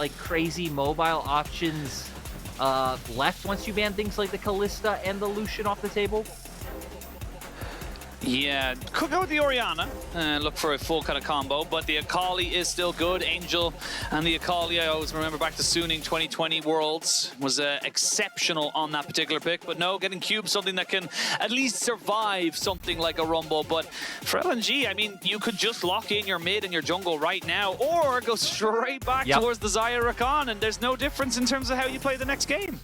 like crazy mobile options left once you ban things like the Kalista and the Lucian off the table? Yeah, could go with the Orianna and look for a full kind of combo, but the Akali is still good. Angel and the Akali, I always remember back to Suning 2020 Worlds, was exceptional on that particular pick. But no, getting Cube, something that can at least survive something like a Rumble. But for LNG, I mean, you could just lock in your mid and your jungle right now, or go straight back towards the Xayah Rakan, and there's no difference in terms of how you play the next game.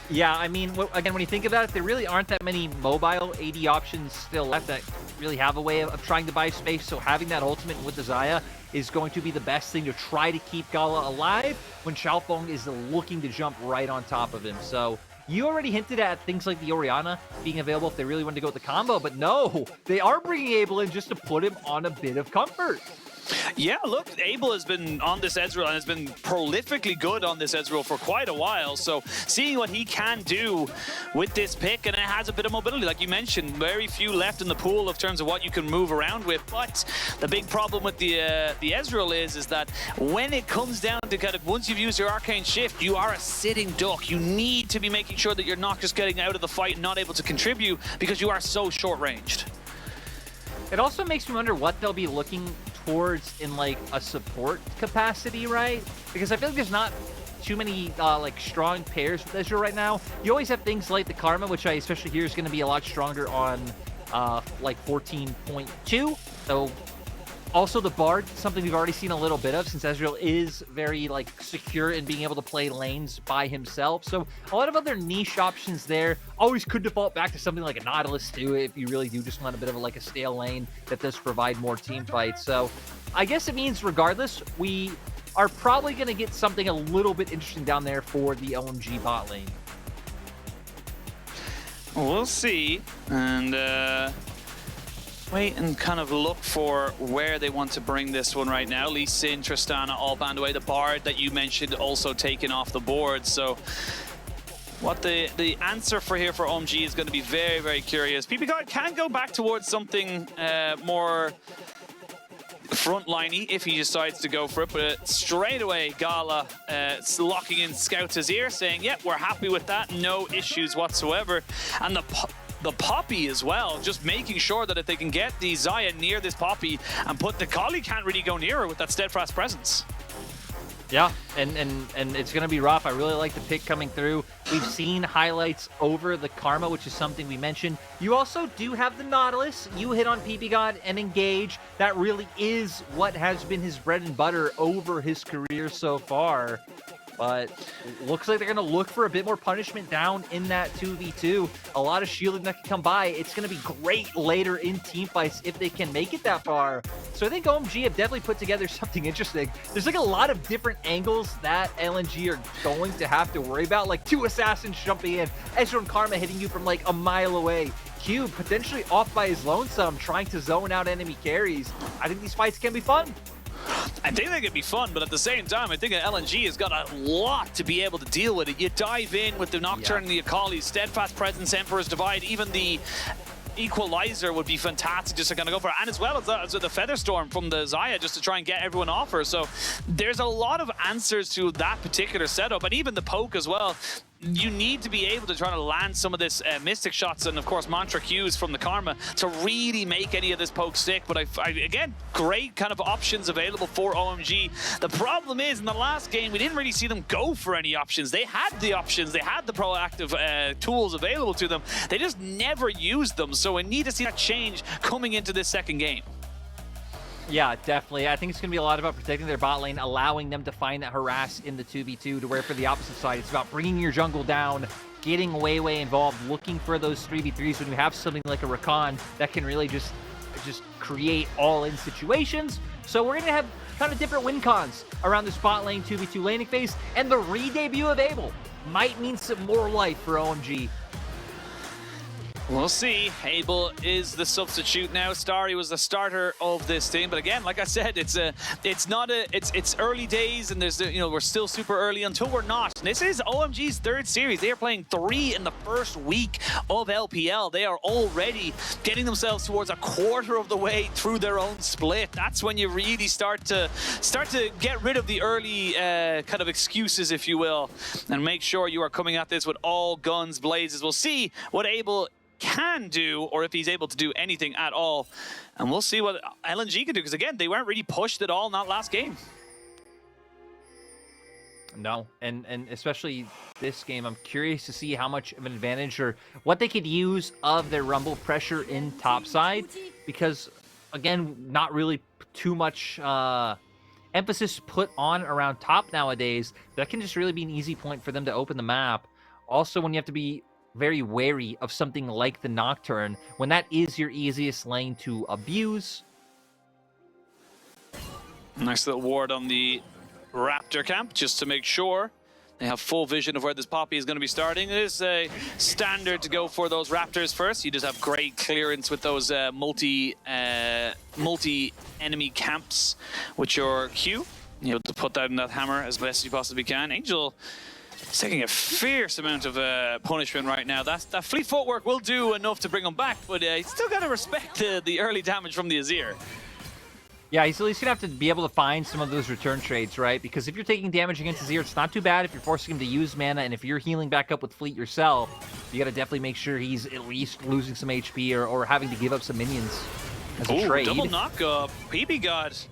Yeah, I mean, again, when you think about it, there really aren't that many mobile AD options still left that really have a way of trying to buy space, so having that ultimate with the Xayah is going to be the best thing to try to keep Gala alive when XiaoFang is looking to jump right on top of him. So you already hinted at things like the Orianna being available if they really wanted to go with the combo, but no, they are bringing Abel in just to put him on a bit of comfort. Yeah, look, Abel has been on this Ezreal and has been prolifically good on this Ezreal for quite a while. So seeing what he can do with this pick, and it has a bit of mobility, like you mentioned, very few left in the pool in terms of what you can move around with. But the big problem with the Ezreal is that when it comes down to kind of once you've used your Arcane Shift, you are a sitting duck. You need to be making sure that you're not just getting out of the fight and not able to contribute because you are so short-ranged. It also makes me wonder what they'll be looking towards in like a support capacity, right? Because I feel like there's not too many like strong pairs with Ezreal right now. You always have things like the Karma, which I especially hear is going to be a lot stronger on like 14.2. So also the Bard, something we've already seen a little bit of since Ezreal is very like secure in being able to play lanes by himself. So a lot of other niche options there. Always could default back to something like a Nautilus too if you really do just want a bit of like a stale lane that does provide more team fights. So I guess it means regardless, we are probably going to get something a little bit interesting down there for the OMG bot lane. We'll see. And wait and kind of look for where they want to bring this one right now. Lee Sin, Tristana all banned away. The Bard that you mentioned also taken off the board. So what the answer for here for OMG is going to be very, very curious. Ppgod can go back towards something more frontliney if he decides to go for it, but straight away Gala locking in Scout's ear saying, yep, we're happy with that, no issues whatsoever. And the Poppy as well, just making sure that if they can get the Xayah near this Poppy and put the Collie can't really go near her with that steadfast presence. Yeah, and it's going to be rough. I really like the pick coming through. We've seen highlights over the Karma, which is something we mentioned. You also do have the Nautilus. You hit on Ppgod and Engage. That really is what has been his bread and butter over his career so far. But looks like they're going to look for a bit more punishment down in that 2v2. A lot of shielding that can come by. It's going to be great later in teamfights if they can make it that far. So I think OMG have definitely put together something interesting. There's like a lot of different angles that LNG are going to have to worry about. Like two assassins jumping in, Ezreal and Karma hitting you from like a mile away. Cube potentially off by his lonesome, trying to zone out enemy carries. I think these fights can be fun. I think they could be fun, but at the same time, I think LNG has got a lot to be able to deal with it. You dive in with the Nocturne and the Akali, Steadfast Presence, Emperor's Divide, even the Equalizer would be fantastic just to kind of go for it. And as well as the Featherstorm from the Xayah just to try and get everyone off her. So there's a lot of answers to that particular setup, and even the poke as well. You need to be able to try to land some of this Mystic shots and, of course, Mantra Qs from the Karma to really make any of this poke stick. But again, great kind of options available for OMG. The problem is, in the last game, we didn't really see them go for any options. They had the options. They had the proactive tools available to them. They just never used them. So we need to see that change coming into this second game. Yeah, definitely. I think it's going to be a lot about protecting their bot lane, allowing them to find that harass in the 2v2, to where for the opposite side, it's about bringing your jungle down, getting WeiWei involved, looking for those 3v3s when you have something like a Rakan that can really just create all-in situations. So we're going to have kind of different win cons around this bot lane 2v2 laning phase, and the re-debut of Abel might mean some more life for OMG. We'll see. Abel is the substitute now. Starry was the starter of this team, but again, like I said, it's early days, and there's we're still super early until we're not. And this is OMG's third series. They are playing 3 in the first week of LPL. They are already getting themselves towards a quarter of the way through their own split. That's when you really start to get rid of the early kind of excuses, if you will, and make sure you are coming at this with all guns blazes. We'll see what Abel can do, or if he's able to do anything at all, and we'll see what LNG can do, because again, they weren't really pushed at all in that last game. No, and especially this game, I'm curious to see how much of an advantage or what they could use of their rumble pressure in topside, because again, not really too much emphasis put on around top nowadays. That can just really be an easy point for them to open the map. Also, when you have to be very wary of something like the Nocturne, when that is your easiest lane to abuse. Nice little ward on the Raptor camp, just to make sure they have full vision of where this Poppy is going to be starting. It is a standard to go for those Raptors first. You just have great clearance with those multi-enemy camps with your Q. You have to put that in that hammer as best as you possibly can. Angel is taking a fierce amount of punishment right now. That fleet footwork will do enough to bring him back, but he's still got to respect the early damage from the Azir. Yeah, he's at least going to have to be able to find some of those return trades, right? Because if you're taking damage against Azir, it's not too bad if you're forcing him to use mana, and if you're healing back up with fleet yourself, you got to definitely make sure he's at least losing some HP or having to give up some minions as a trade. Double knock-up. Ppgod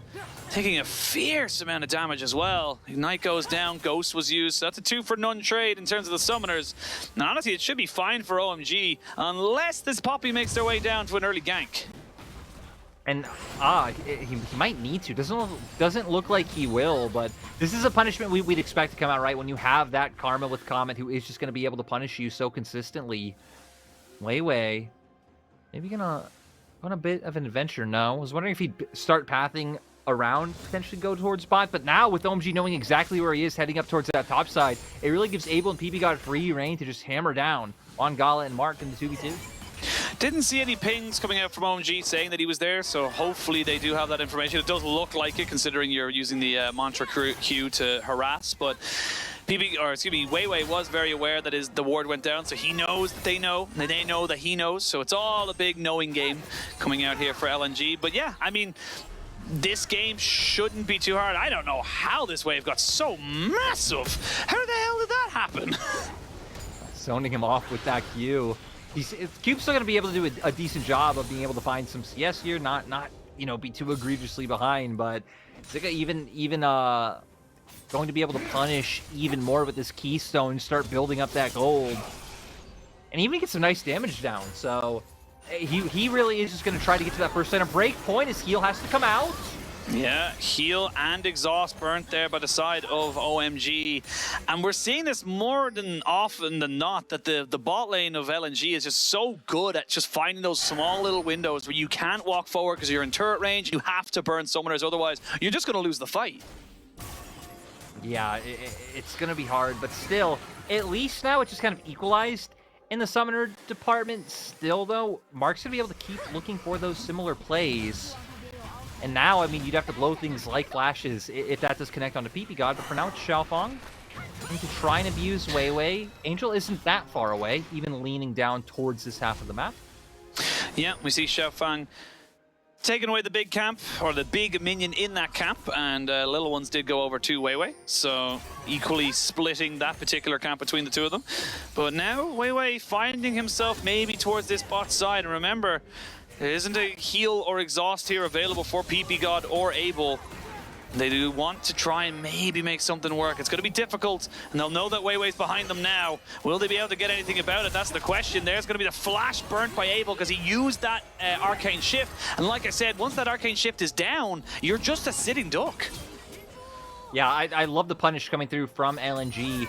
taking a fierce amount of damage as well. Ignite goes down, Ghost was used, so that's a 2-for-none trade in terms of the summoners. And honestly, it should be fine for OMG, unless this Poppy makes their way down to an early gank. And he might need to. Doesn't look like he will, but this is a punishment we'd expect to come out, right? When you have that Karma with Comet, who is just going to be able to punish you so consistently. WeiWei, maybe gonna go on a bit of an adventure. No, I was wondering if he'd start pathing around, potentially go towards bot, but now with OMG knowing exactly where he is heading up towards that top side, it really gives Abel and Ppgod free reign to just hammer down on Gala and Mark in the 2v2. Didn't see any pings coming out from OMG saying that he was there, so hopefully they do have that information. It does look like it, considering you're using the mantra Q to harass, but WeiWei was very aware that the ward went down, so he knows that they know, and they know that he knows, so it's all a big knowing game coming out here for LNG. But yeah, I mean, this game shouldn't be too hard. I don't know how this wave got so massive. How the hell did that happen? Zoning him off with that Q. Cube's still going to be able to do a decent job of being able to find some CS here, not be too egregiously behind, but Zika even going to be able to punish even more with this Keystone, start building up that gold, and even get some nice damage down. So he really is just going to try to get to that first center break point. His heal has to come out. Yeah, heal and exhaust burnt there by the side of OMG. And we're seeing this more than often than not, that the bot lane of LNG is just so good at just finding those small little windows where you can't walk forward because you're in turret range. You have to burn summoners, otherwise you're just going to lose the fight. Yeah, it's going to be hard, but still, at least now it's just kind of equalized in the summoner department. Still, though, Mark's going to be able to keep looking for those similar plays. And now, I mean, you'd have to blow things like flashes if that does connect onto Ppgod, but for now it's XiaoFang. Going to try and abuse WeiWei. Angel isn't that far away, even leaning down towards this half of the map. Yeah, we see XiaoFang taking away the big camp, or the big minion in that camp, and little ones did go over to WeiWei, so equally splitting that particular camp between the two of them. But now, WeiWei finding himself maybe towards this bot side, and remember, there isn't a heal or exhaust here available for Ppgod or Abel. They do want to try and maybe make something work. It's going to be difficult, and they'll know that WeiWei's behind them now. Will they be able to get anything about it? That's the question. There's going to be the flash burnt by Abel because he used that arcane shift. And like I said, once that arcane shift is down, you're just a sitting duck. Yeah, I love the punish coming through from LNG.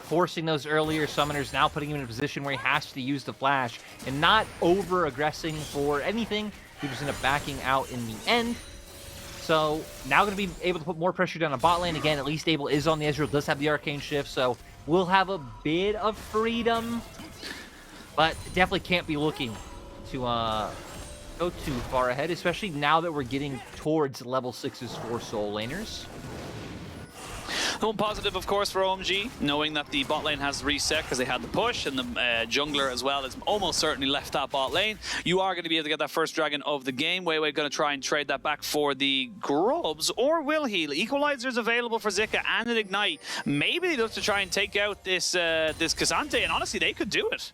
Forcing those earlier summoners, now putting him in a position where he has to use the flash and not over-aggressing for anything. He just ended up backing out in the end. So now going to be able to put more pressure down on bot lane. Again, at least Abel is on the Ezreal, does have the arcane shift, so we'll have a bit of freedom. but definitely can't be looking to go too far ahead, especially now that we're getting towards level 6s for soul laners. One positive, of course, for OMG, knowing that the bot lane has reset because they had the push, and the jungler as well has almost certainly left that bot lane. You are going to be able to get that first dragon of the game. WeiWei going to try and trade that back for the grubs, or will he? Equalizers available for Zika and an ignite. Maybe they look to try and take out this this Cassante, and honestly, they could do it.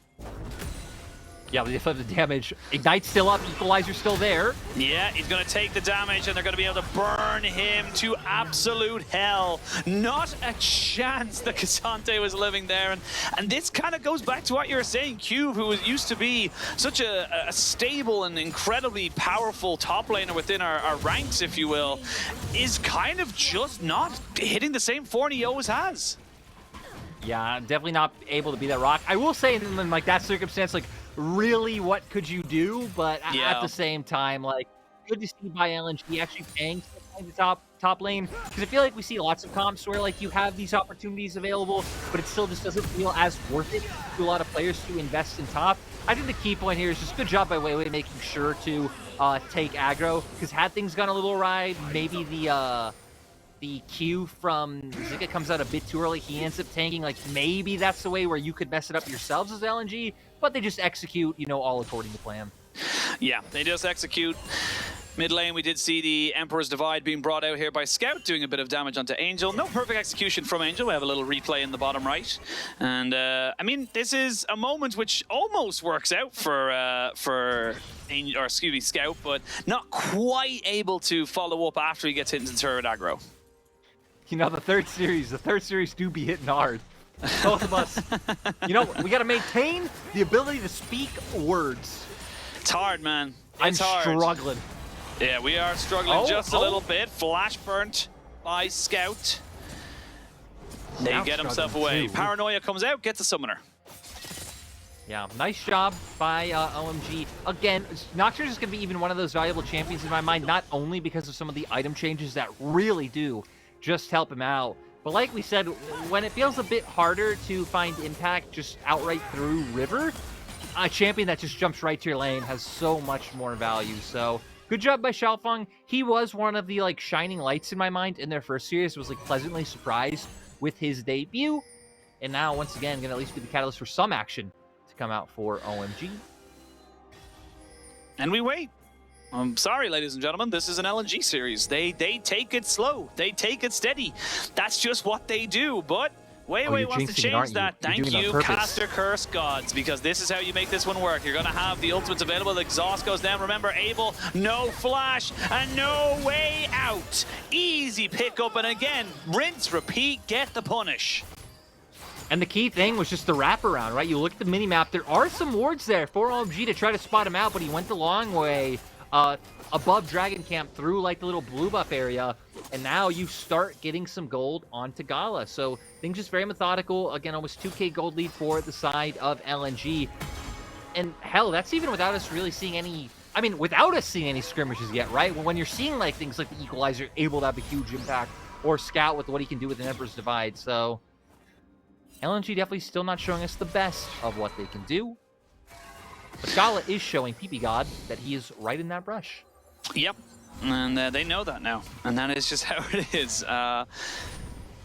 Yeah, but they flip the damage. Ignite's still up, Equalizer's still there. Yeah, he's going to take the damage, and they're going to be able to burn him to absolute hell. Not a chance that Cassante was living there. And this kind of goes back to what you were saying, Cube, who used to be such a stable and incredibly powerful top laner within our ranks, if you will, is kind of just not hitting the same form he always has. Yeah, definitely not able to be that rock. I will say, in like that circumstance, like, really, what could you do? But at the same time, like, good to see by LNG actually paying the top lane, because I feel like we see lots of comps where like you have these opportunities available, but it still just doesn't feel as worth it to a lot of players to invest in top. I think the key point here is just good job by WeiWei making sure to take aggro, because had things gone a little awry, maybe the Q from Zika comes out a bit too early, he ends up tanking. Like, maybe that's the way where you could mess it up yourselves as LNG, but they just execute, you know, all according to plan. Yeah, they just execute. Mid lane, we did see the Emperor's Divide being brought out here by Scout, doing a bit of damage onto Angel. No perfect execution from Angel. We have a little replay in the bottom right. And, I mean, this is a moment which almost works out for Angel, or excuse me, Scout, but not quite able to follow up after he gets hit into turret aggro. You know, the third series do be hitting hard. Both of us. You know, we got to maintain the ability to speak words. It's hard, man. It's hard. Struggling. Yeah, we are struggling just a little bit. Flash burnt by Scout. They get himself away. Too. Paranoia comes out, gets a summoner. Yeah, nice job by OMG. Again, Nocturne is going to be even one of those valuable champions in my mind, not only because of some of the item changes that really do just help him out, but like we said, when it feels a bit harder to find impact just outright through River, a champion that just jumps right to your lane has so much more value. So good job by XiaoFang. He was one of the like shining lights in my mind in their first series. Was like pleasantly surprised with his debut, and now once again gonna at least be the catalyst for some action to come out for OMG. And we wait. I'm sorry, ladies and gentlemen, this is an LNG series. They take it slow. They take it steady. That's just what they do, but WeiWei wants to change that. Thank you, Caster Curse Gods, because this is how you make this one work. You're going to have the ultimates available. The exhaust goes down. Remember, Abel, no flash, and no way out. Easy pickup, and again, rinse, repeat, get the punish. And the key thing was just the wraparound, right? You look at the mini-map, there are some wards there for OMG to try to spot him out, but he went the long way. Above Dragon Camp through like the little blue buff area, and now you start getting some gold onto Gala. So things just very methodical. Again, almost 2k gold lead for the side of LNG. And hell, that's even without us really seeing any, I mean, without us seeing any skirmishes yet, right? When you're seeing like things like the Equalizer able to have a huge impact, or Scout with what he can do with an Emperor's Divide. So LNG definitely still not showing us the best of what they can do. But Gala is showing Ppgod that he is right in that brush. Yep, and they know that now, and that is just how it is.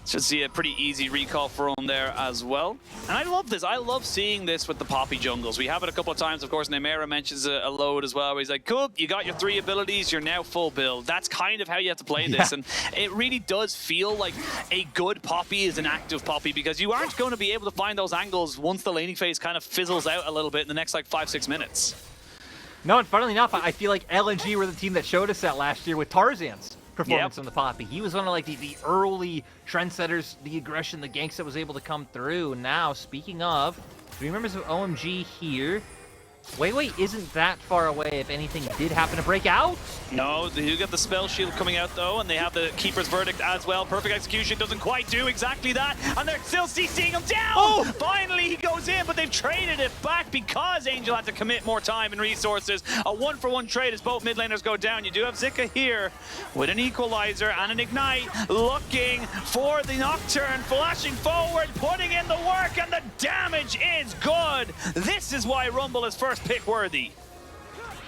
Should see a pretty easy recall for him there as well. And I love this. I love seeing this with the Poppy jungles. We have it a couple of times. Of course, Nemera mentions a load as well, where he's like, cool, you got your 3 abilities, you're now full build. That's kind of how you have to play this. And it really does feel like a good Poppy is an active Poppy, because you aren't going to be able to find those angles once the laning phase kind of fizzles out a little bit in the next like 5-6 minutes. No, and funnily enough, I feel like LNG were the team that showed us that last year with Tarzan's performance on the Poppy. He was one of like the early trendsetters, the aggression, the ganks that was able to come through. Now, speaking of, 3 members of OMG here. WeiWei isn't that far away if anything did happen to break out. No, they do get the spell shield coming out though, and they have the Keeper's Verdict as well. Perfect execution doesn't quite do exactly that, and they're still CCing him down! Oh! Finally he goes in, but they've traded it back because Angel had to commit more time and resources. A 1-for-1 trade as both mid laners go down. You do have Zika here with an equalizer and an ignite, looking for the Nocturne, flashing forward, putting in the work, and the damage is good. This is why Rumble is first pick worthy.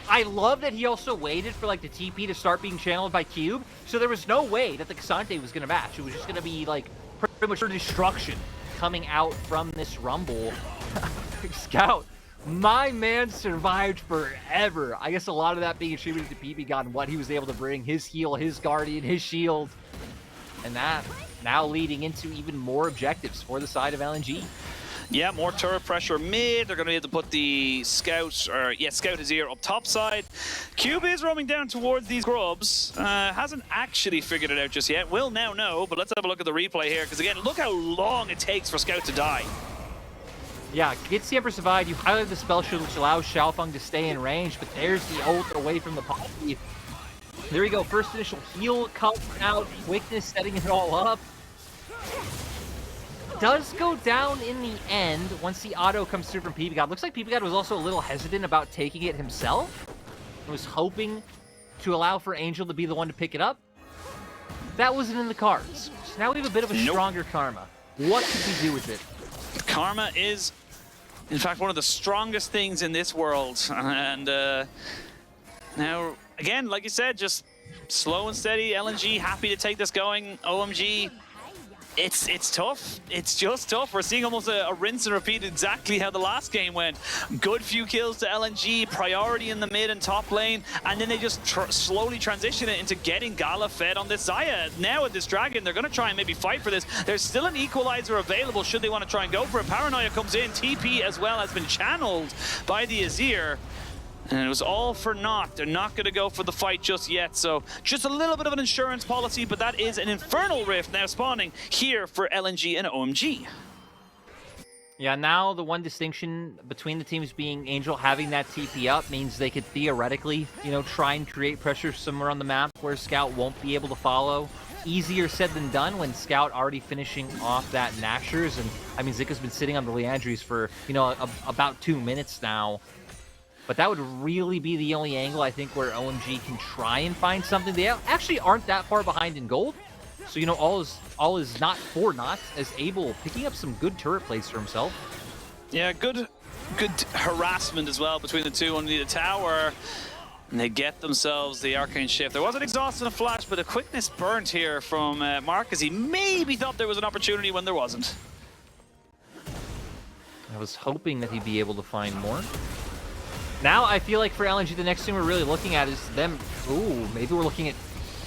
I love that he also waited for like the TP to start being channeled by Cube, so there was no way that the Xante was going to match. It was just going to be like pretty much destruction coming out from this Rumble. Scout, my man survived forever. I guess a lot of that being attributed to Ppgod and what he was able to bring, his heal, his Guardian, his shield, and that now leading into even more objectives for the side of LNG. Yeah, more turret pressure mid. They're going to be able to put the Scout, or yeah, Scout is here up top side. Cube is roaming down towards these grubs. Hasn't actually figured it out just yet. Will now know, but let's have a look at the replay here, because again, look how long it takes for Scout to die. Yeah, gets the Empress Divide. You highlighted the spell shield, which allows XiaoFang to stay in range, but there's the ult away from the poly. There we go, first initial heal comes out, quickness setting it all up. Does go down in the end once the auto comes through from Ppgod. Looks like Ppgod was also a little hesitant about taking it himself. He was hoping to allow for Angel to be the one to pick it up. That wasn't in the cards. So now we have a bit of a stronger Karma. What could we do with it? Karma is, in fact, one of the strongest things in this world. And now, again, like you said, just slow and steady. LNG happy to take this going. OMG, it's tough. It's just tough. We're seeing almost a rinse and repeat exactly how the last game went. Good few kills to LNG, priority in the mid and top lane, and then they just slowly transition it into getting Gala fed on this Xia. Now with this Dragon, they're going to try and maybe fight for this. There's still an equalizer available should they want to try and go for it. Paranoia comes in, TP as well has been channeled by the Azir. And it was all for naught. They're not going to go for the fight just yet. So just a little bit of an insurance policy, but that is an Infernal Rift now spawning here for LNG and OMG. Yeah, now the one distinction between the teams being Angel having that TP up means they could theoretically, you know, try and create pressure somewhere on the map where Scout won't be able to follow. Easier said than done when Scout already finishing off that Nashers. And I mean, Zika's been sitting on the Leandries for, you know, about 2 minutes now. But that would really be the only angle, I think, where OMG can try and find something. They actually aren't that far behind in gold. So, you know, all is not for naught, as Abel picking up some good turret plays for himself. Yeah, good harassment as well between the two under the tower. And they get themselves the Arcane Shift. There was an exhaust and a flash, but a quickness burnt here from Mark, as he maybe thought there was an opportunity when there wasn't. I was hoping that he'd be able to find more. Now I feel like for LNG, the next thing we're really looking at is them. Ooh, maybe we're looking at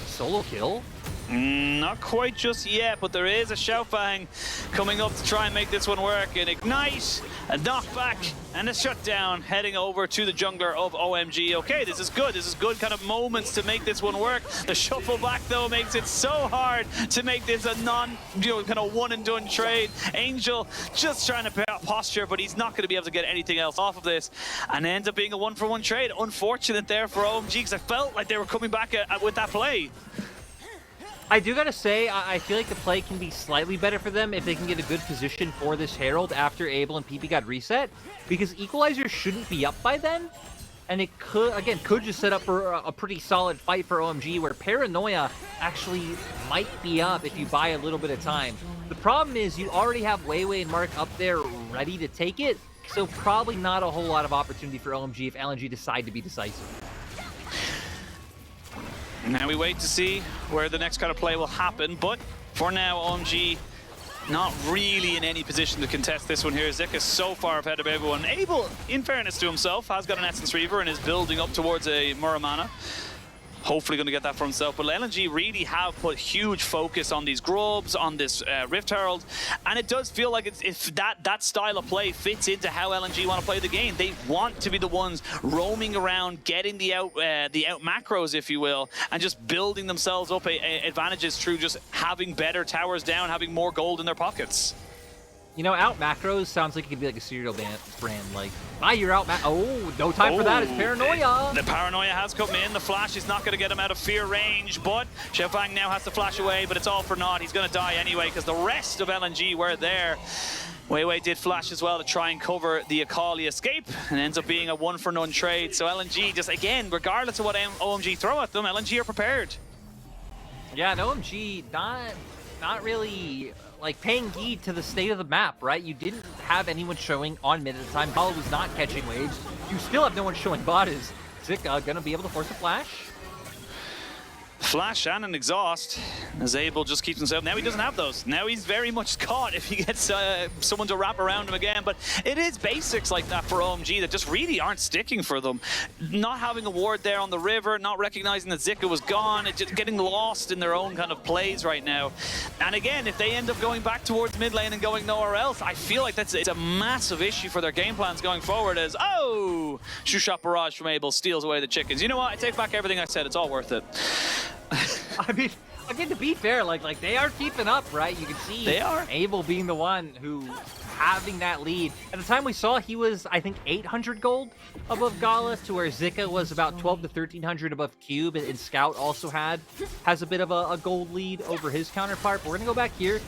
solo kill. Not quite just yet, but there is a XiaoFang coming up to try and make this one work. An ignite, a knockback, and a shutdown heading over to the jungler of OMG. Okay, this is good. This is good kind of moments to make this one work. The shuffle back, though, makes it so hard to make this a kind of one and done trade. Angel just trying to posture, but he's not going to be able to get anything else off of this. And it ends up being a 1-for-1 trade. Unfortunate there for OMG, because I felt like they were coming back with that play. I do gotta say, I feel like the play can be slightly better for them if they can get a good position for this Herald after Abel and Ppgod reset, because Equalizer shouldn't be up by then, and it could just set up for a pretty solid fight for OMG, where Paranoia actually might be up if you buy a little bit of time. The problem is you already have WeiWei and Mark up there ready to take it, so probably not a whole lot of opportunity for OMG if LNG decide to be decisive. Now we wait to see where the next kind of play will happen, but for now, OMG not really in any position to contest this one here. Zika so far ahead of everyone. Abel, in fairness to himself, has got an Essence Reaver and is building up towards a Muramana. Hopefully going to get that for himself, but LNG really have put huge focus on these grubs, on this Rift Herald, and it does feel like if that style of play fits into how LNG want to play the game. They want to be the ones roaming around, getting the out macros, if you will, and just building themselves up advantages through just having better towers down, having more gold in their pockets. You know, out macros sounds like it could be like a cereal brand. Like, you're out oh, no time for that. It's Paranoia. The Paranoia has come in. The flash is not going to get him out of fear range, but XiaoFang now has to flash away, but it's all for naught. He's going to die anyway because the rest of LNG were there. WeiWei did flash as well to try and cover the Akali escape, and ends up being a 1-for-none trade. So LNG just, again, regardless of what OMG throw at them, LNG are prepared. Yeah, and OMG not really like paying heed to the state of the map, right? You didn't have anyone showing on mid at the time. Gala was not catching waves. You still have no one showing bot. Is Zika gonna be able to force a flash? Flash and an exhaust. As Abel just keeps himself. Now he doesn't have those. Now he's very much caught if he gets someone to wrap around him again. But it is basics like that for OMG that just really aren't sticking for them. Not having a ward there on the river, not recognizing that Zika was gone, it's just getting lost in their own kind of plays right now. And again, if they end up going back towards mid lane and going nowhere else, I feel like it's a massive issue for their game plans going forward. As shoe shot barrage from Abel steals away the chickens. You know what? I take back everything I said. It's all worth it. I mean, again, to be fair, like they are keeping up, right? You can see they are. Abel being the one who having that lead. At the time we saw, he was, I think, 800 gold above Gala, to where Zika was about 12 to 1300 above Cube, and Scout also has a bit of a gold lead over his counterpart. But we're gonna go back here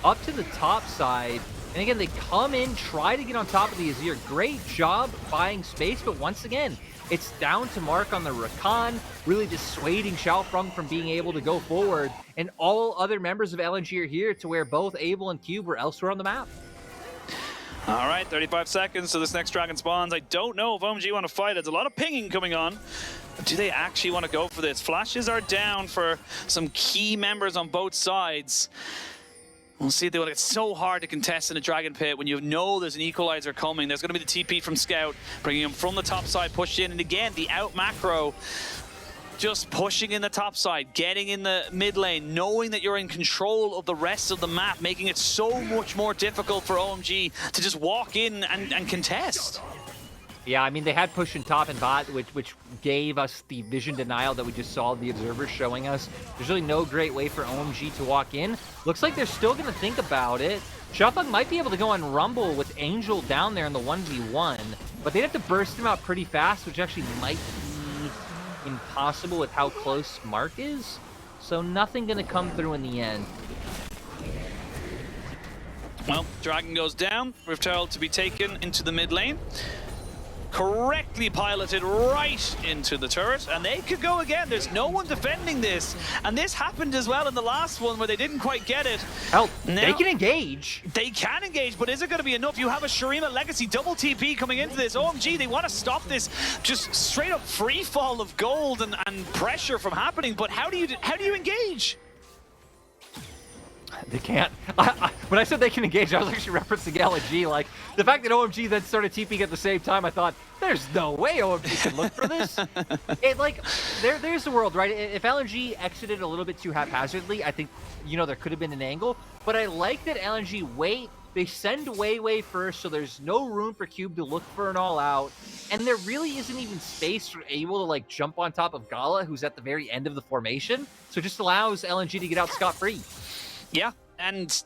up to the top side. And again, they come in, try to get on top of the Azir. Great job buying space, but once again, it's down to Mark on the Rakan, really dissuading XiaoFang from being able to go forward. And all other members of LNG are here, to where both Abel and Cube were elsewhere on the map. All right, 35 seconds so this next dragon spawns. I don't know if OMG want to fight. There's a lot of pinging coming on. Do they actually want to go for this? Flashes are down for some key members on both sides. We'll see if they want to. It's so hard to contest in a Dragon Pit when you know there's an equalizer coming. There's going to be the TP from Scout, bringing him from the top side, pushed in. And again, the out macro, just pushing in the top side, getting in the mid lane, knowing that you're in control of the rest of the map, making it so much more difficult for OMG to just walk in and contest. Yeah, I mean, they had push in top and bot, which gave us the vision denial that we just saw the observers showing us. There's really no great way for OMG to walk in. Looks like they're still going to think about it. XiaoFang might be able to go on Rumble with Angel down there in the 1v1, but they'd have to burst him out pretty fast, which actually might be impossible with how close Mark is. So nothing going to come through in the end. Well, Dragon goes down. Rift to be taken into the mid lane. Correctly piloted right into the turret, and they could go again. There's no one defending this, and this happened as well in the last one where they didn't quite get it. Hell, now, they can engage. They can engage, but is it going to be enough? You have a Shurima Legacy double TP coming into this. OMG, they want to stop this just straight up free fall of gold and pressure from happening, but how do you engage? They can't. When I said they can engage, I was actually referencing LNG. Like, the fact that OMG then started TPing at the same time, I thought, there's no way OMG can look for this. There's the world, right? If LNG exited a little bit too haphazardly, I think, you know, there could have been an angle. But I like that LNG wait. They send WeiWei first, so there's no room for Cube to look for an all-out. And there really isn't even space for Able to, like, jump on top of Gala, who's at the very end of the formation. So it just allows LNG to get out scot-free. Yeah, and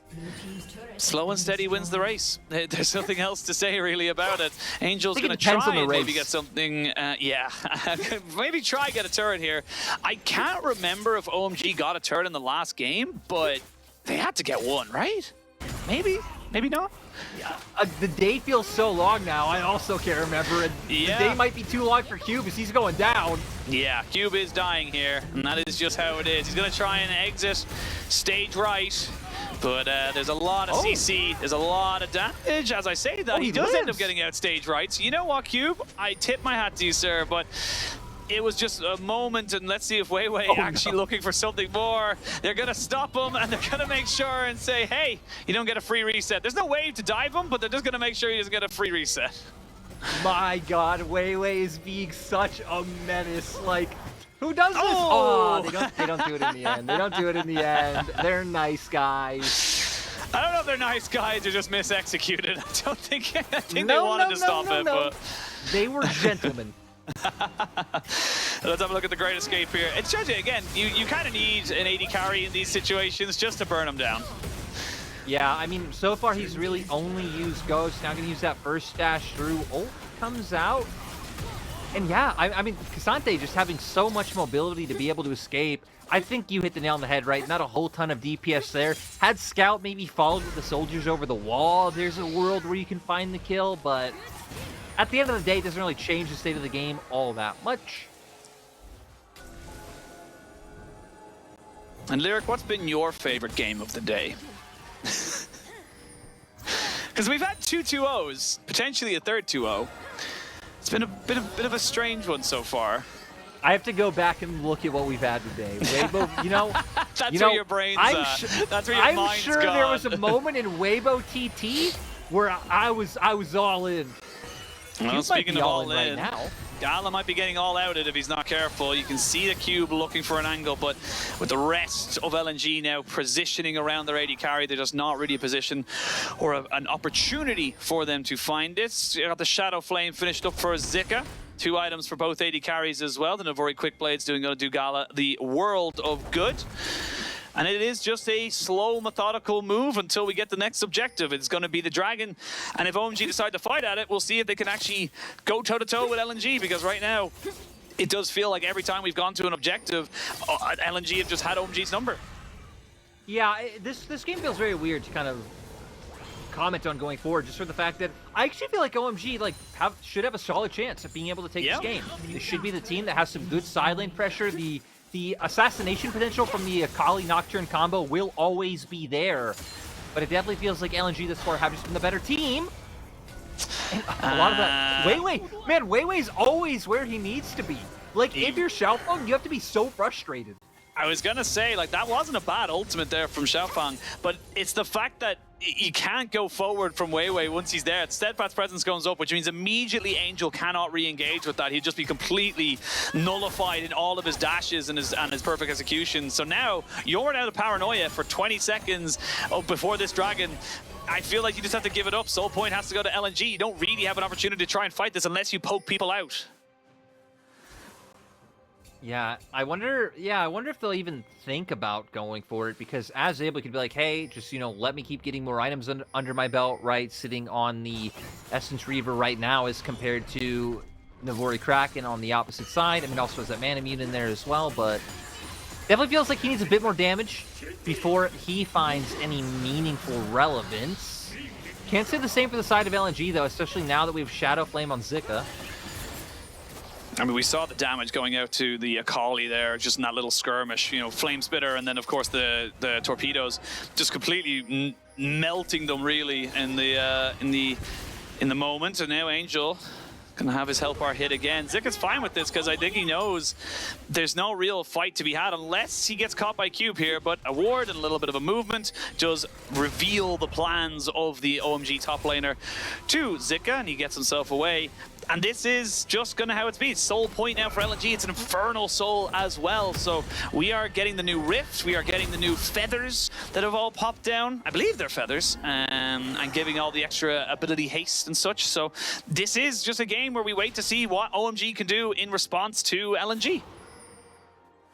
slow and steady wins the race. There's nothing else to say really about it. Angel's going to try and maybe get something, yeah, maybe try get a turret here. I can't remember if OMG got a turret in the last game, but they had to get one, right? Maybe, maybe not. Yeah, the day feels so long now, I also can't remember. And yeah. The day might be too long for Cube as he's going down. Yeah, Cube is dying here, and that is just how it is. He's going to try and exit stage right, but there's a lot of CC, there's a lot of damage. As I say that, he does end up getting out stage right. So you know what, Cube? I tip my hat to you, sir, but it was just a moment, and let's see if WeiWei actually looking for something more. They're going to stop him, and they're going to make sure and say, hey, you don't get a free reset. There's no wave to dive him, but they're just going to make sure he doesn't get a free reset. My God, WeiWei is being such a menace. Like, who does this? Oh, they don't do it in the end. They don't do it in the end. They're nice guys. I don't know if they're nice guys or just misexecuted. I think they wanted to stop it, but they were gentlemen. Let's have a look at the Great Escape here. It shows you, again, you kind of need an AD carry in these situations just to burn them down. Yeah, I mean, so far he's really only used Ghost. Now gonna use that first dash through. Ult comes out. And yeah, I mean, K'Sante just having so much mobility to be able to escape. I think you hit the nail on the head, right? Not a whole ton of DPS there. Had Scout maybe followed with the soldiers over the wall, there's a world where you can find the kill, but at the end of the day, it doesn't really change the state of the game all that much. And Lyric, what's been your favorite game of the day? Because we've had 2 2-0s, potentially a third 2-0. It's been a bit of a strange one so far. I have to go back and look at what we've had today. WeiWei, you know, that's where your brain's that's where your mind's I'm sure gone. There was a moment in WeiWei TT where I was all in. Well, speaking of all in, right now. Gala might be getting all outed if he's not careful. You can see the cube looking for an angle, but with the rest of LNG now positioning around their AD carry, they're just not really a position or an opportunity for them to find it. You got the Shadow Flame finished up for Zika. 2 items for both AD carries as well. The Navori Quick Blade's going to do Gala the world of good. And it is just a slow, methodical move until we get the next objective. It's going to be the Dragon. And if OMG decide to fight at it, we'll see if they can actually go toe-to-toe with LNG. Because right now, it does feel like every time we've gone to an objective, LNG have just had OMG's number. Yeah, this game feels very weird to kind of comment on going forward, just for the fact that I actually feel like OMG should have a solid chance at being able to take this game. This should be the team that has some good side lane pressure. The assassination potential from the Akali Nocturne combo will always be there, but it definitely feels like LNG this far have just been the better team. And a lot of that, WeiWei, man, WeiWei's always where he needs to be. Like, if you're XiaoFang, you have to be so frustrated. I was gonna say, like, that wasn't a bad ultimate there from XiaoFang, but it's the fact that you can't go forward from WeiWei once he's there. Steadfast presence goes up, which means immediately Angel cannot re-engage with that. He'd just be completely nullified in all of his dashes and his perfect execution. So now you're out of paranoia for 20 seconds before this Dragon. I feel like you just have to give it up. Soul Point has to go to LNG. You don't really have an opportunity to try and fight this unless you poke people out. Yeah, I wonder if they'll even think about going for it, because as Abel could be like, hey, just, you know, let me keep getting more items under my belt, right? Sitting on the Essence Reaver right now as compared to Navori Kraken on the opposite side. I mean, also has that Mana Mute in there as well, but definitely feels like he needs a bit more damage before he finds any meaningful relevance. Can't say the same for the side of LNG, though, especially now that we have Shadow Flame on Zika. I mean, we saw the damage going out to the Akali there, just in that little skirmish, you know, Flame Spitter, and then, of course, the torpedoes, just completely melting them, really, in the moment. And now Angel gonna have his health bar hit again. Zika's fine with this because I think he knows there's no real fight to be had unless he gets caught by Cube here, but a ward and a little bit of a movement does reveal the plans of the OMG top laner to Zika, and he gets himself away. And this is just gonna how it's been. Soul Point now for LNG. It's an Infernal Soul as well. So we are getting the new Rift. We are getting the new feathers that have all popped down. I believe they're feathers. And giving all the extra ability haste and such. So this is just a game where we wait to see what OMG can do in response to LNG.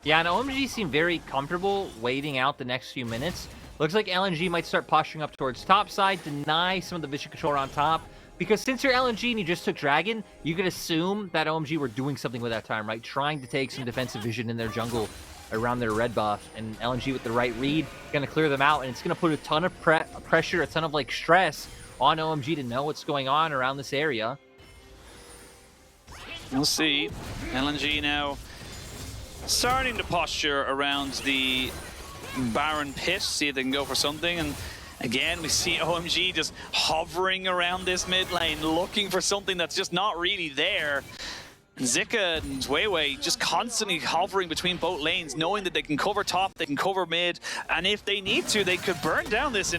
Yeah, and OMG seem very comfortable waiting out the next few minutes. Looks like LNG might start posturing up towards top side, deny some of the vision control on top. Because since you're LNG and you just took Dragon, you could assume that OMG were doing something with that time, right? Trying to take some defensive vision in their jungle around their red buff. And LNG with the right read, going to clear them out. And it's going to put a ton of pressure, a ton of like stress on OMG to know what's going on around this area. We'll see. LNG now starting to posture around the Baron pit, see if they can go for something. And again, we see OMG just hovering around this mid lane, looking for something that's just not really there. And Zika and WeiWei just constantly hovering between both lanes, knowing that they can cover top, they can cover mid, and if they need to, they could burn down this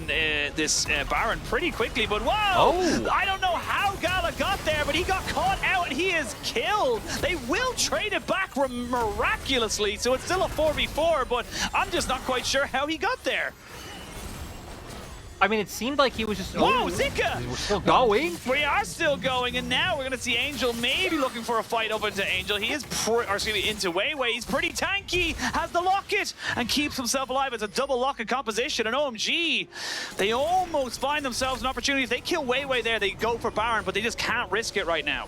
Baron pretty quickly. But whoa! I don't know how Gala got there, but he got caught out and he is killed. They will trade it back miraculously, so it's still a 4v4, but I'm just not quite sure how he got there. I mean, it seemed like he was just... Whoa, oh, Zika! we're still going. We are still going, and now we're going to see Angel maybe looking for a fight up into Angel. He is, into WeiWei. He's pretty tanky, has the locket, and keeps himself alive. It's a double locket composition, and OMG, they almost find themselves an opportunity. If they kill WeiWei there, they go for Baron, but they just can't risk it right now.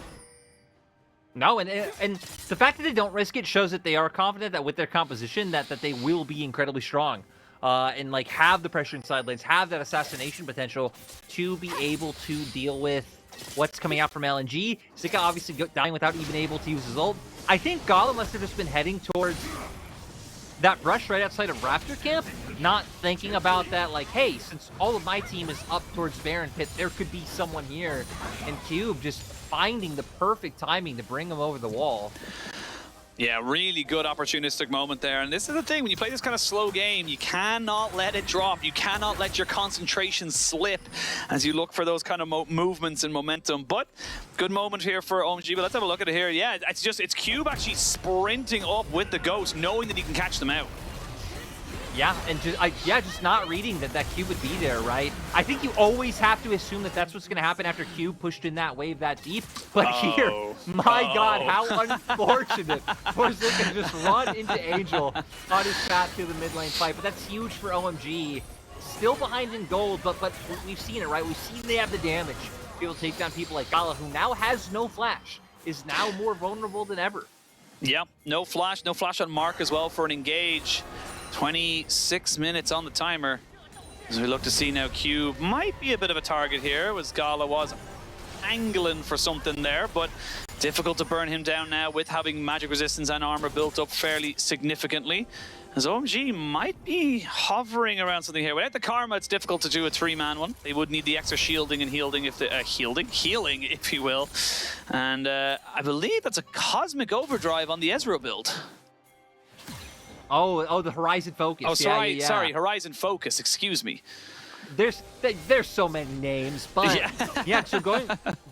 No, and the fact that they don't risk it shows that they are confident that with their composition that they will be incredibly strong. And like have the pressure inside lanes, have that assassination potential to be able to deal with what's coming out from LNG. Zika obviously dying without even able to use his ult. I think Gala must have just been heading towards that brush right outside of Raptor Camp, not thinking about that, like, hey, since all of my team is up towards Baron Pit, there could be someone here. And Cube just finding the perfect timing to bring him over the wall. Yeah, really good opportunistic moment there. And this is the thing, when you play this kind of slow game, you cannot let it drop. You cannot let your concentration slip as you look for those kind of movements and momentum. But good moment here for OMG. But let's have a look at it here. Yeah, it's Cube actually sprinting up with the Ghost, knowing that he can catch them out. Yeah, and just not reading that Cube would be there, right? I think you always have to assume that that's what's going to happen after Cube pushed in that wave that deep. But here, my God, how unfortunate for Zika to just run into Angel on his path to the mid lane fight. But that's huge for OMG. Still behind in gold, but we've seen it, right? We've seen they have the damage to be able to take down people like Gala, who now has no flash, is now more vulnerable than ever. Yep, no flash on Mark as well for an engage. 26 minutes on the timer as we look to see now Cube might be a bit of a target here, as Gala was angling for something there, but difficult to burn him down now with having magic resistance and armor built up fairly significantly, as OMG might be hovering around something here. Without the Karma, it's difficult to do a three-man one. They would need the extra shielding and healing, if you will. And I believe that's a Cosmic Overdrive on the Ezreal build. Oh, the Horizon Focus. Oh, sorry, yeah. Sorry, Horizon Focus. Excuse me. There's so many names, but yeah. So going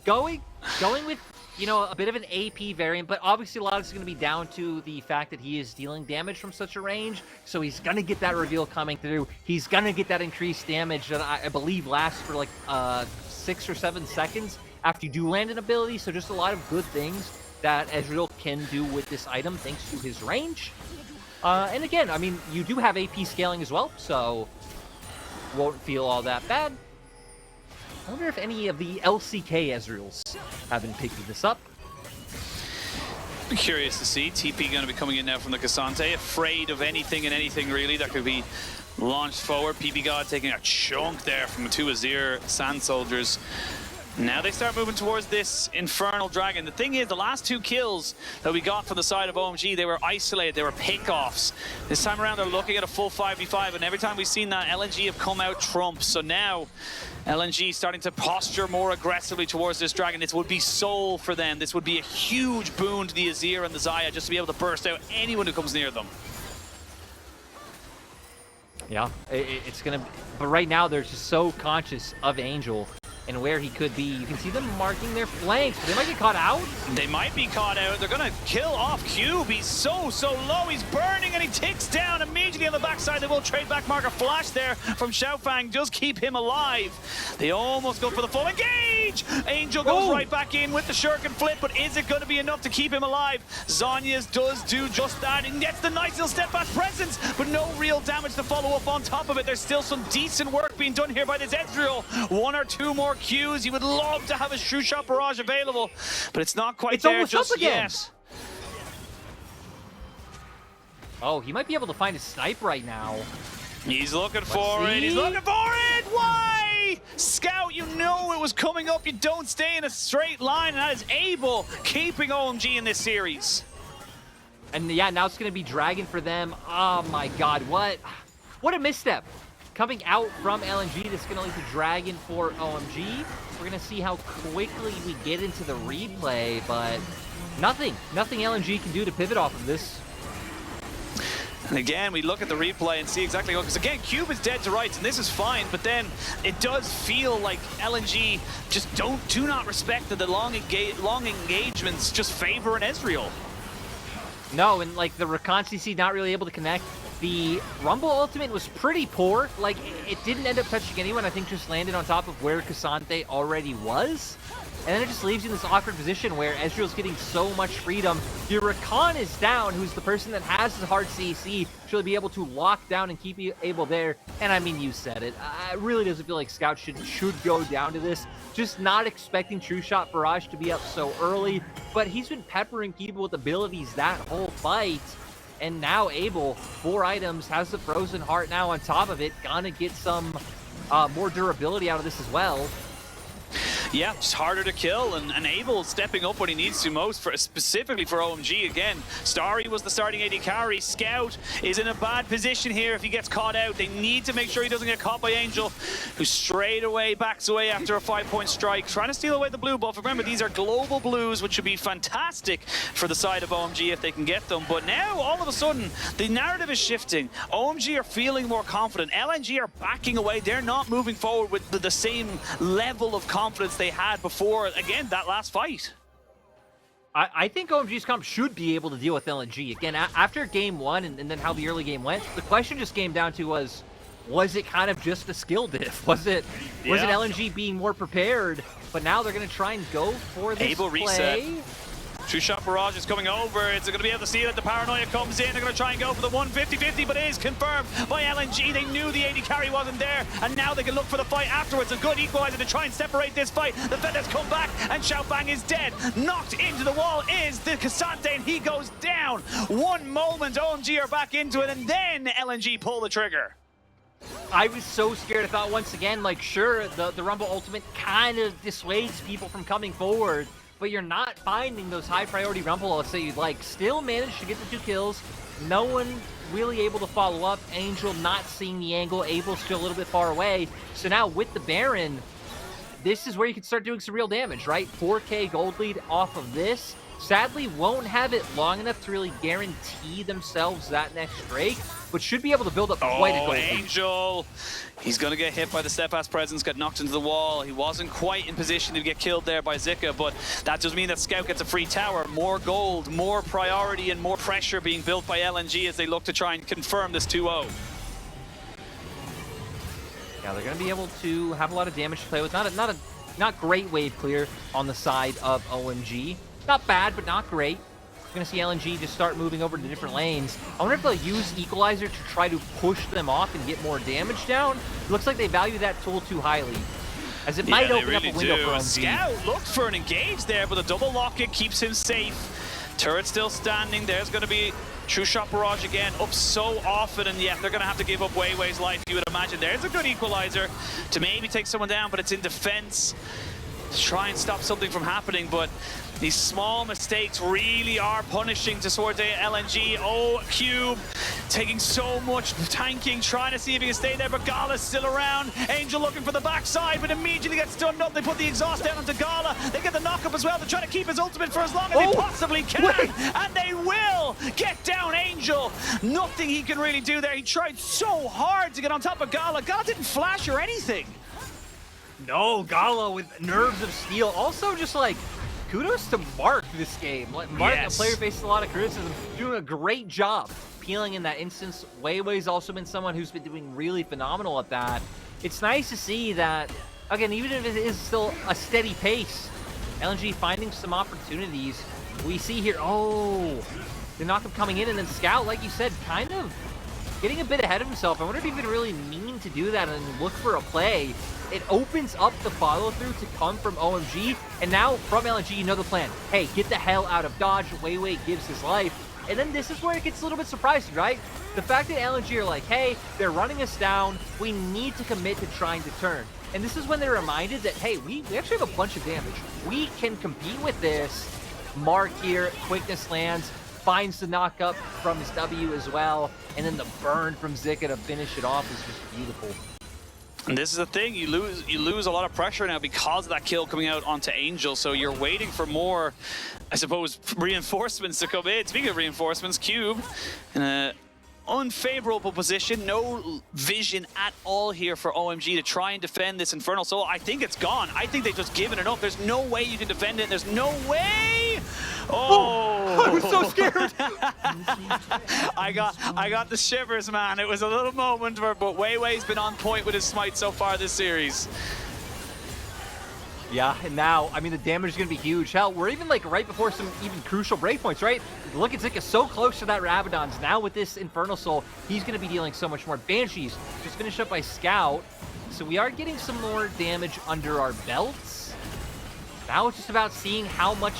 with, you know, a bit of an AP variant, but obviously a lot of it's going to be down to the fact that he is dealing damage from such a range. So he's going to get that reveal coming through. He's going to get that increased damage that I believe lasts for like 6 or 7 seconds after you do land an ability. So just a lot of good things that Ezreal can do with this item thanks to his range. And again, I mean, you do have AP scaling as well, so won't feel all that bad. I wonder if any of the LCK Ezreals have been picking this up. I'm curious to see. TP going to be coming in now from the Cassante, afraid of anything and anything really that could be launched forward. Ppgod taking a chunk there from the two Azir Sand Soldiers. Now they start moving towards this Infernal Dragon. The thing is, the last 2 kills that we got from the side of OMG, they were isolated, they were pick-offs. This time around, they're looking at a full 5v5, and every time we've seen that, LNG have come out trumps. So now, LNG starting to posture more aggressively towards this Dragon. This would be soul for them. This would be a huge boon to the Azir and the Xayah, just to be able to burst out anyone who comes near them. Yeah, it's going to... But right now, they're just so conscious of Angel and where he could be. You can see them marking their flanks. They might get caught out. They might be caught out. They're going to kill off Cube. He's so low. He's burning, and he ticks down immediately on the backside. They will trade back mark. A flash there from XiaoFang does keep him alive. They almost go for the full engage. Angel goes right back in with the shuriken flip, but is it going to be enough to keep him alive? Zhonya's does do just that and gets the nice little steadfast presence, but no real damage to follow up on top of it. There's still some decent work being done here by this Ezreal. 1 or 2 more Qs. You would love to have a True Shot Barrage available, but it's not quite there just yet. Oh, he might be able to find a snipe right now. He's looking for it. He's looking for it. Why? Scout, you know it was coming up. You don't stay in a straight line, and that is able keeping OMG in this series. And yeah, now it's going to be Dragon for them. Oh my God, what a misstep. Coming out from LNG, that's going to lead to Dragon for OMG. We're going to see how quickly we get into the replay, but nothing LNG can do to pivot off of this. And again, we look at the replay and see exactly what, because again, Cube is dead to rights, and this is fine, but then it does feel like LNG just do not respect that the long engagements just favor an Ezreal. No, and like the Recon CC not really able to connect. The Rumble ultimate was pretty poor. Like, it didn't end up touching anyone. I think just landed on top of where Cassante already was. And then it just leaves you in this awkward position where Ezreal's getting so much freedom. Your Rakan is down, who's the person that has the hard CC, should be able to lock down and keep you able there. And I mean, you said it. It really doesn't feel like Scout should go down to this. Just not expecting True Shot Barrage to be up so early. But he's been peppering people with abilities that whole fight. And now Abel, 4 items, has the Frozen Heart now on top of it. Gonna get some more durability out of this as well. Yeah, it's harder to kill, and Abel stepping up when he needs to most, specifically for OMG again. Starry was the starting AD carry. Scout is in a bad position here if he gets caught out. They need to make sure he doesn't get caught by Angel, who straight away backs away after a 5-point strike, trying to steal away the blue buff. Remember, these are global blues, which should be fantastic for the side of OMG if they can get them. But now, all of a sudden, the narrative is shifting. OMG are feeling more confident. LNG are backing away. They're not moving forward with the same level of confidence they had before, again, that last fight. I think OMG's comp should be able to deal with LNG. Again, after game 1 and then how the early game went, the question just came down to was it kind of just a skill diff? Was it LNG being more prepared? But now they're going to try and go for this Abel play. Reset. True Shot Barrage is coming over. It's going to be able to see that the Paranoia comes in. They're going to try and go for the 150-50, but it is confirmed by LNG. They knew the AD carry wasn't there, and now they can look for the fight afterwards. A good equalizer to try and separate this fight. The Feathers come back, and XiaoFang is dead. Knocked into the wall is the Cassante, and he goes down. One moment, OMG are back into it, and then LNG pull the trigger. I was so scared. I thought once again, like, sure, the Rumble Ultimate kind of dissuades people from coming forward, but you're not finding those high priority Rumble ults that you'd like. Still managed to get the 2 kills. No one really able to follow up. Angel not seeing the angle. Abel still a little bit far away. So now with the Baron, this is where you can start doing some real damage, right? 4K gold lead off of this. Sadly, won't have it long enough to really guarantee themselves that next Drake, but should be able to build up quite a gold lead. Angel! He's going to get hit by the Steadfast Presence, got knocked into the wall. He wasn't quite in position to get killed there by Zika, but that does mean that Scout gets a free tower. More gold, more priority, and more pressure being built by LNG as they look to try and confirm this 2-0. Yeah, they're going to be able to have a lot of damage to play with. Not great wave clear on the side of OMG. Not bad, but not great. We're going to see LNG just start moving over to different lanes. I wonder if they'll use Equalizer to try to push them off and get more damage down. It looks like they value that tool too highly, as it might open up a window for OMG. Scout looked for an engage there, but a double lock-it keeps him safe. Turret still standing. There's going to be True Shot Barrage again, up so often, and yeah, they're going to have to give up WeiWei's life, you would imagine. There's a good Equalizer to maybe take someone down, but it's in defense to try and stop something from happening, but these small mistakes really are punishing towards LNG. Oh, Cube taking so much tanking, trying to see if he can stay there, but Gala's still around. Angel looking for the backside, but immediately gets stunned up. They put the exhaust down onto Gala. They get the knock-up as well to try to keep his ultimate for as long as they possibly can. And they will get down Angel. Nothing he can really do there. He tried so hard to get on top of Gala. Gala didn't flash or anything. No, Gala with nerves of steel. Also, just like, kudos to Mark this game. Mark, a player faces a lot of criticism, doing a great job peeling in that instance. WeiWei's also been someone who's been doing really phenomenal at that. It's nice to see that, again, even if it is still a steady pace, LNG finding some opportunities. We see here, the knockup coming in, and then Scout, like you said, kind of getting a bit ahead of himself. I wonder if he would really mean to do that and look for a play. It opens up the follow-through to come from OMG, and now from LNG, you know the plan. Hey, get the hell out of dodge. WeiWei gives his life. And then this is where it gets a little bit surprising, right? The fact that LNG are like, hey, they're running us down. We need to commit to trying to turn. And this is when they're reminded that, hey, we actually have a bunch of damage. We can compete with this. Mark here, quickness lands, finds the knock-up from his W as well, and then the burn from Zika to finish it off is just beautiful. And this is the thing, you lose a lot of pressure now because of that kill coming out onto Angel, so you're waiting for more, I suppose, reinforcements to come in. Speaking of reinforcements, Cube in an unfavorable position, no vision at all here for OMG to try and defend this Infernal Soul. I think it's gone. I think they've just given it up. There's no way you can defend it. There's no way. Oh! I was so scared. I got the shivers, man. It was a little moment, but WeiWei's been on point with his smite so far this series. Yeah, and now, I mean, the damage is going to be huge. Hell, we're even, like, right before some even crucial breakpoints, right? Look at Zika so close to that Rabadon's. Now with this Infernal Soul, he's going to be dealing so much more. Banshees just finished up by Scout. So we are getting some more damage under our belts. Now it's just about seeing how much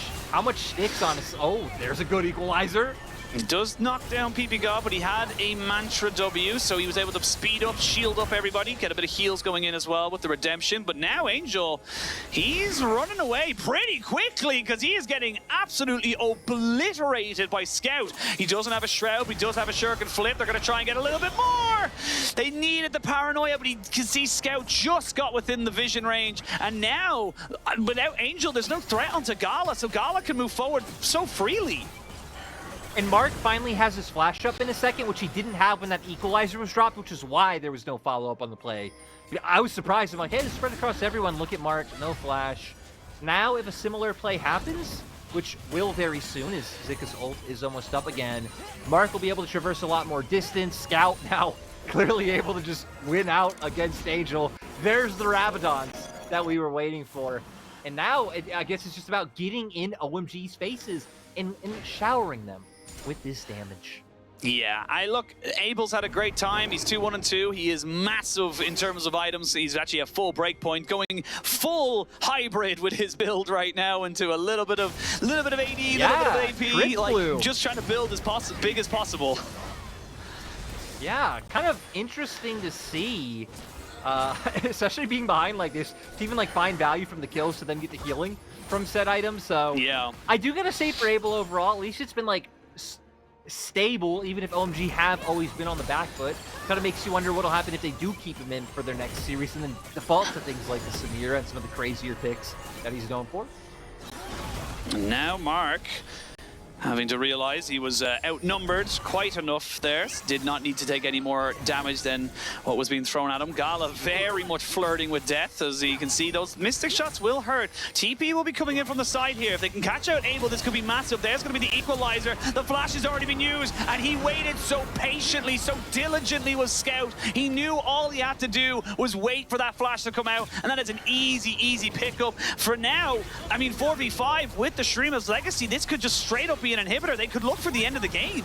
sticks on us. Oh, there's a good equalizer. He does knock down Ppgod, but he had a Mantra W, so he was able to speed up, shield up everybody, get a bit of heals going in as well with the Redemption. But now Angel, he's running away pretty quickly because he is getting absolutely obliterated by Scout. He doesn't have a Shroud, but he does have a Shuriken Flip. They're going to try and get a little bit more. They needed the Paranoia, but he can see Scout just got within the vision range. And now, without Angel, there's no threat onto Gala, so Gala can move forward so freely. And Mark finally has his flash up in a second, which he didn't have when that equalizer was dropped, which is why there was no follow-up on the play. I was surprised. I'm like, hey, this spread across everyone. Look at Mark, no flash. Now, if a similar play happens, which will very soon, as Zika's ult is almost up again, Mark will be able to traverse a lot more distance. Scout now clearly able to just win out against Angel. There's the Rabadons that we were waiting for. And now, I guess it's just about getting in OMG's faces and showering them with this damage. Yeah, look, Abel's had a great time. He's 2-1-2. He is massive in terms of items. He's actually a full breakpoint, going full hybrid with his build right now into a little bit of AD, a little bit of AP, like just trying to build as big as possible. Yeah, kind of interesting to see, especially being behind like this, to even like find value from the kills to then get the healing from said items. So yeah, I do gotta say for Abel overall, at least it's been like stable, even if OMG have always been on the back foot. Kind of makes you wonder what'll happen if they do keep him in for their next series and then default to things like the Samira and some of the crazier picks that he's known for. Now Mark having to realize he was outnumbered quite enough there. Did not need to take any more damage than what was being thrown at him. Gala very much flirting with death. As you can see, those Mystic shots will hurt. TP will be coming in from the side here. If they can catch out Abel, this could be massive. There's going to be the equalizer. The flash has already been used, and he waited so patiently, so diligently with Scout. He knew all he had to do was wait for that flash to come out, and that is an easy pickup. For now, I mean, 4v5 with the Shrima's Legacy, this could just straight up be an inhibitor. They could look for the end of the game.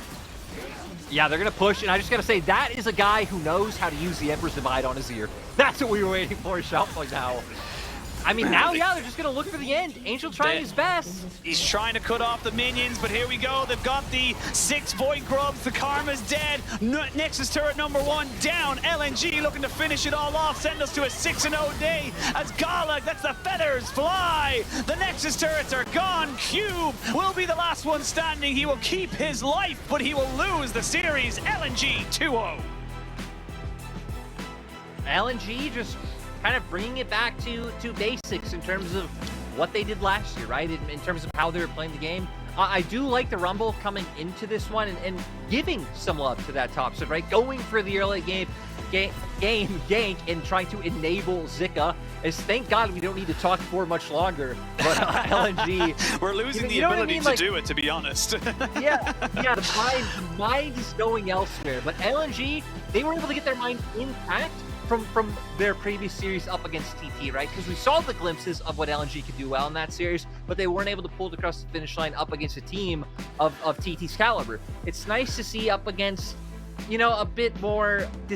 Yeah, they're going to push, and I just got to say, that is a guy who knows how to use the Emperor's Divide on his ear. That's what we were waiting for, XiaoFang now. I mean, now, yeah, they're just going to look for the end. Angel trying his best. He's trying to cut off the minions, but here we go. They've got the 6 Void Grubs. The Karma's dead. Nexus turret number 1 down. LNG looking to finish it all off. Send us to a 6-0 day as Gala lets the feathers fly. The Nexus turrets are gone. Cube will be the last one standing. He will keep his life, but he will lose the series. LNG 2-0. LNG just kind of bringing it back to basics in terms of what they did last year, right? In terms of how they were playing the game. I do like the Rumble coming into this one and giving some love to that top side, right? Going for the early game gank and trying to enable Zika. As thank God we don't need to talk for much longer. But LNG, we're losing the ability to do it, to be honest. yeah, the mind is going elsewhere. But LNG, they were able to get their mind intact from their previous series up against TT, right? Because we saw the glimpses of what LNG could do well in that series, but they weren't able to pull it across the finish line up against a team of TT's caliber. It's nice to see up against, you know, a bit more